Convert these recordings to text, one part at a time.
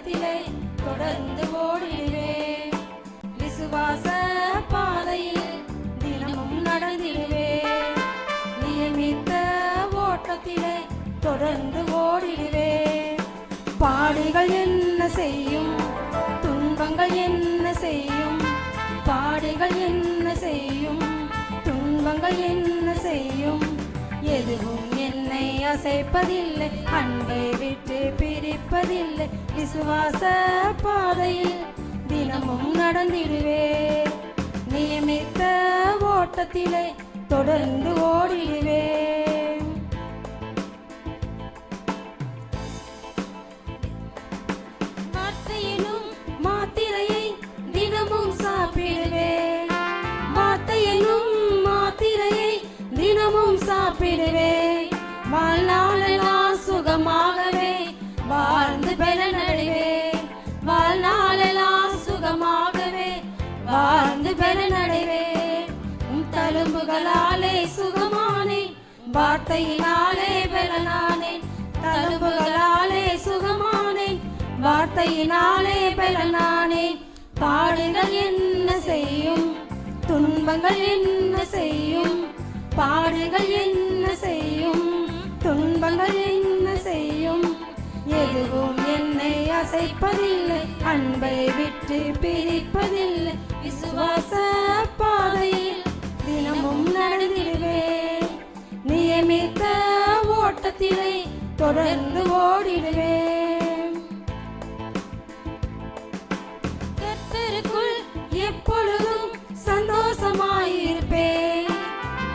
ஓட்டத்திலே தொடர்ந்து ஓடிடுவேன். விசுவாச பாதையில் தினமும் நடந்திடுவேன். நியமித்த ஓட்டத்திலே தொடர்ந்து ஓடிடுவேன். பாடுகள் என்ன செய்யும், துன்பங்கள் என்ன செய்யும், பாடுகள் என்ன செய்யும், துன்பங்கள் என்ன செய்யும், எதுவும் என்னை அசைப்பதில்லை, அன்பை விட்டு பிரிப்பதில்லை. விசுவாச பாதையில் தினமும் நடந்திடுவேன். நியமித்த ஓட்டத்திலே தொடர்ந்து ஓடிடுவேன். வார்த்தையினும் மாத்திரையை தினமும் சாப்பிடுவேன். வார்த்தையினும் மாத்திரையை தினமும் சாப்பிடுவேன். வாழ்நாளெல்லாம் சுகமாகவே வாழ்ந்து பலனடைவேன். வாழ்நாளெல்லாம் சுகமாகவே வாழ்ந்து பலனடைவேன். தழும்புகளாலே சுகமானேன், வார்த்தையினாலே பலனானேன். தழும்புகளாலே சுகமானேன், வார்த்தையினாலே பலனானேன். பாடுகள் என்ன செய்யும், துன்பங்கள் என்ன செய்யும், பாடுகள் என்ன செய்யும், துன்பங்கள் என்ன செய்யும், எதுவும் என்னை அசைப்பதில்லை, அன்பை விட்டு பிரிப்பதில்லை. விசுவாச பாதையில் தினமும் நடந்திடுவேன். நியமித்த ஓட்டத்திலே தொடர்ந்து ஓடிடுவேன். கர்த்தருக்குள் எப்பொழுதும் சந்தோஷமாயிருப்பேன்.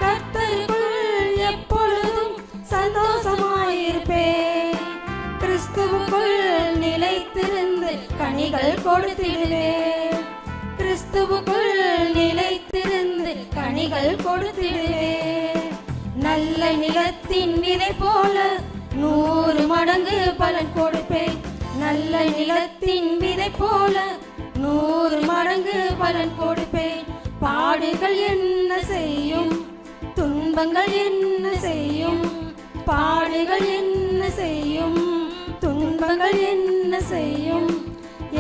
கர்த்தருக்குள் எப்பொழுதும் சந்தோஷமாயிருப்பேன். கிறிஸ்துவுக்குள் நிலைத்திருந்து கனிகள் கொடுத்திடுவேன். கிறிஸ்துவுக்குள் நிலைத்திருந்து கனிகள் கொடுத்திடுவேன். நல்ல நிலத்தின் விதை போல 100 மடங்கு பலன் கொடுப்பேன். நல்ல நிலத்தின் விதை போல 100 மடங்கு பலன் கொடுப்பேன். பாடுகள் என்ன செய்யும், துன்பங்கள் என்ன செய்யும், பாடுகள் என்ன செய்யும், துன்பங்கள் என்ன செய்யும்,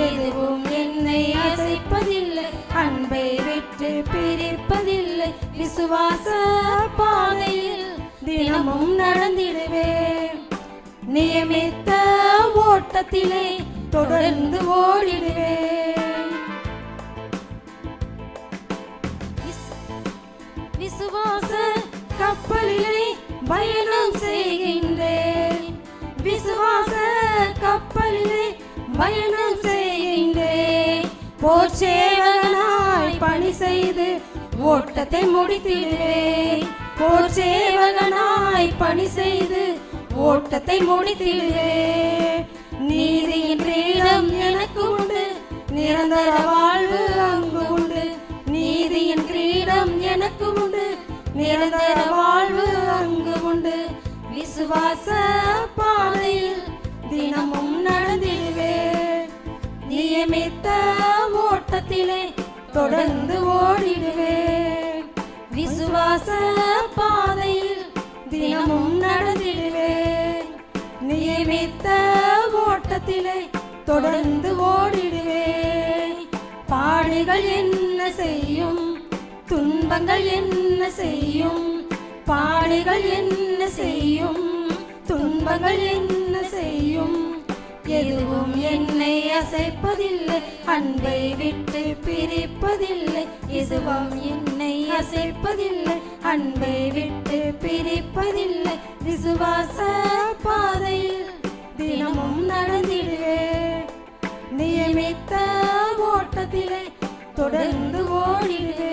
எதுவும் என்னை அசைப்பதில்லை, அன்பை விட்டு பிரிப்பதில்லை. விசுவாச பாதையில் தினமும் நடந்திடுவேன். நியமித்த ஓட்டத்திலே தொடர்ந்து ஓடிடுவேன். விசுவாச கப்பலிலே பயணம் செய்கின்றேன். விசுவாச கப்பலிலே பயணம் செய்கின்றேன். போர் சேவகனாய் பணி செய்து ஓட்டத்தை முடித்திடுவேன். போர் சேவகனாய் பணி செய்து ஓட்டத்தை முடித்திடுவேன். நீதியின் கிரீடம் எனக்கு உண்டு, நிரந்தர வாழ்வு அங்கு உண்டு. நீதியின் கிரீடம் எனக்கு உண்டு, நிரந்தர வாழ்வு அங்கு உண்டு. விசுவாச பாதையில் தினமும் நடந்திடுவேன். நியமித்த ஓட்டத்திலே தொடர்ந்து ஓடிடுவேன். விசுவாச பாதையில் தினமும் நடந்திடுவேன். நியமித்த ஓட்டத்திலே தொடர்ந்து ஓடிடுவேன். பாடுகள் என்ன செய்யும், துன்பங்கள் என்ன செய்யும், பாடுகள் என்ன செய்யும், துன்பங்கள் என்ன செய்யும், எதுவும் என்னை அசைப்பதில்லை, அன்பை விட்டு பிரிப்பதில்லை. எதுவும் என்னை அசைப்பதில்லை, அன்பை விட்டு பிரிப்பதில்லை. விசுவாச பாதையில் தினமும் நடந்திடுவேன். நியமித்த ஓட்டத்திலே தொடர்ந்து ஓடிடுவேன்.